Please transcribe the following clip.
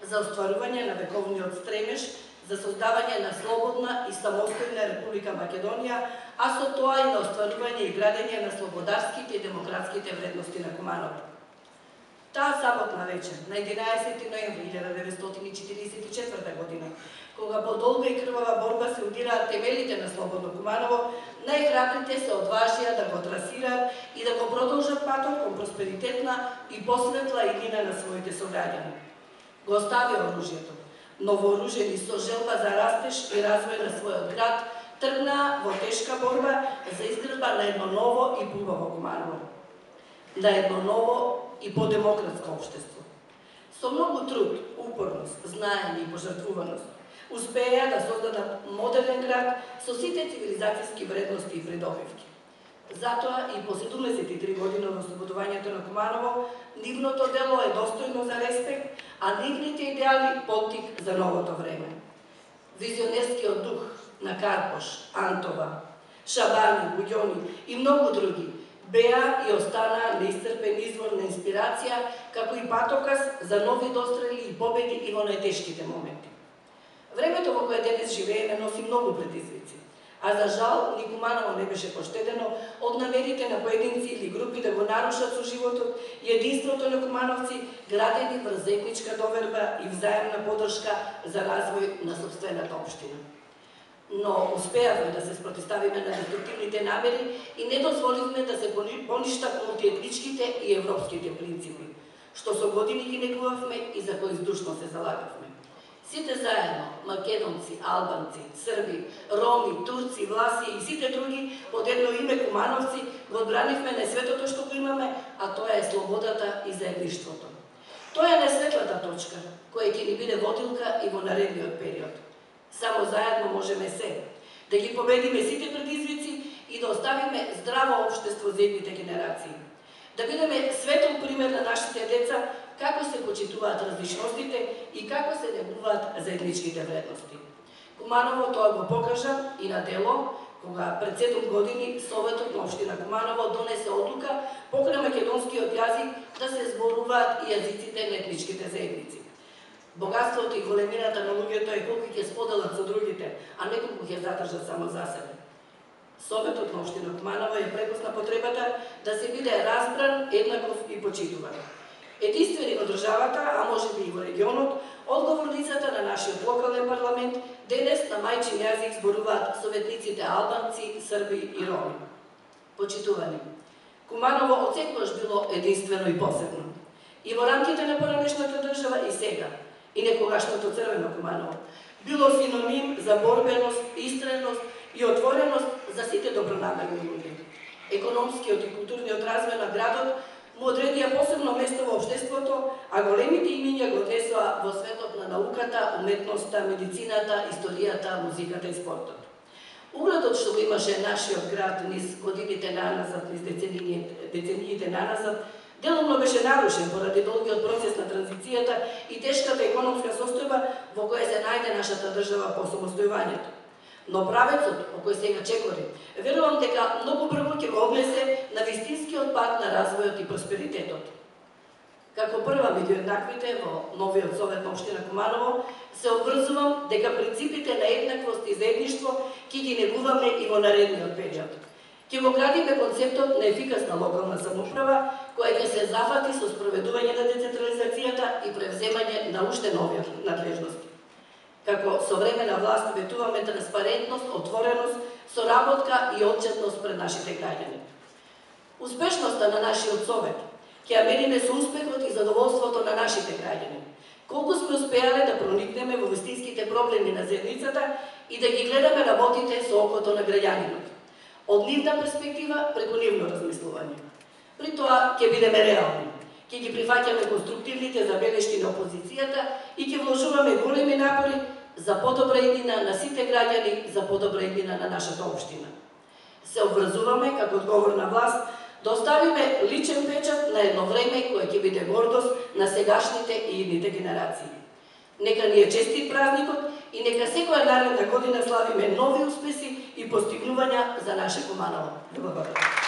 за остварување на вековниот стремеж за создавање на слободна и самостојна Република Македонија, а со тоа и на остварување и градење на слободарските и демократските вредности на Куманово. Таа саботна вечер, на 11 ноември 1944 година, кога по долга и крвава борба се удираат темелите на слободно Куманово, најхрабрите се одважија да го трасираат и да го продолжат патот кон просперитетна и посветла иднина на своите сограѓани. Го оставија оружјето, но вооружени со желба за растеж и развој на својот град, тргнаа во тешка борба за изградба на едно ново и поубаво Куманово, на едно ново и подемократско општество. Со многу труд, упорност, знаење и пожртвуваност, успеа да создадат модерен град со сите цивилизацијски вредности и придобивки. Затоа и по 73 години од ослободувањето на Куманово, нивното дело е достојно за респект, а нивните идеали поттик за новото време. Визионерскиот дух на Карпош, Антова, Шабани, Буѓони и многу други беа и останаа неисцрпен извор на инспирација, како и патоказ за нови дострели и победи и во најтешките моменти. Времето во кое денес живееме носи многу предизвици, а за жал ни Куманово не беше поштедено од намерите на поединци или групи да го нарушат со животот и единството на кумановци, градени врз етничка доверба и взаемна подршка за развој на сопствената општина. Но успеавме да се спротиставиме на деструктивните намери и не дозволивме да се поништат мултиетничките и европските принципи, што со години ги негувавме и за кои здушно се залагавме. Сите заедно, македонци, албанци, срби, роми, турци, власи и сите други, под едно име кумановци, го одбранивме најсветото што го имаме, а тоа е слободата и заедништвото. Тоа е најсветлата точка, која ќе ни биде водилка и во наредниот период. Само заедно можеме се, да ги победиме сите предизвици и да оставиме здраво општество за идните генерации. Да бидеме светол пример на нашите деца како се почитуваат различностите и како се негуваат заедничките вредности. Куманово тоа го покажа и на дело, кога пред 7 години Советот на општина Куманово донесе одлука покрај македонскиот јазик да се зборуваат и јазиците на етничките заедници. Богатството и големината на луѓето е колку ќе споделат со другите, а не колку ќе задржат само за себе. Советот на општина Куманово ја препозна потребата да се биде разбран, еднаков и почитуван. Единствени во државата, а можеби и во регионот, одговорницата на нашиот локален парламент денес на мајчин јазик зборуваат советниците албанци, срби и роми. Почитувани, Куманово отсекогаш било единствено и посебно. И во рамките на поранешната држава и сега, и некогашното црвено Куманово, било синоним за борбеност, истреност и отвореност за сите добронамерни луѓе. Економскиот и културниот развој на градот му одредија посебно место во општеството, а големите имиња го однесоа во светот на науката, уметноста, медицината, историјата, музиката и спортот. Угледот што го имаше нашиот град низ годините наназад, низ децениите наназад, делумно беше нарушен поради долгиот процес на транзицијата и тешката економска состојба во која се најде нашата држава по самостојувањето. Но правецот, по кој сега чекори, верувам дека многу брзо ќе го однесе на вистинскиот пат на развојот и просперитетот. Како прва меѓу еднаквите во новиот Совет на општина Куманово, се обврзувам дека принципите на еднаквост и заедништво ќе ги негуваме и во наредниот период. Ќе го градиме концептот на ефикасна локална самоуправа, која ќе се зафати со спроведување на децентрализацијата и превземање на уште нови надлежности. Како современа власт ветуваме транспарентност, отвореност, соработка и отчетност пред нашите граѓани. Успешноста на нашиот совет ќе ја мериме со успехот и задоволството на нашите граѓани. Колку сме успеале да проникнеме во вистинските проблеми на заедницата и да ги гледаме работите со окото на граѓанинот. Од нивна перспектива преку нивно размислување. При тоа ќе бидеме реални, ќе ги прифаќаме конструктивните забелешки на опозицијата и ќе вложуваме големи напори за подобра иднина на сите граѓани, за подобра иднина на нашата општина. Се обврзуваме како одговорна власт да оставиме личен печат на едно време кое ќе биде гордост на сегашните и идните генерации. Нека ни е честит празникот и нека секоја наредна година славиме нови успеси и постигнувања за наше Куманово. Благодарам.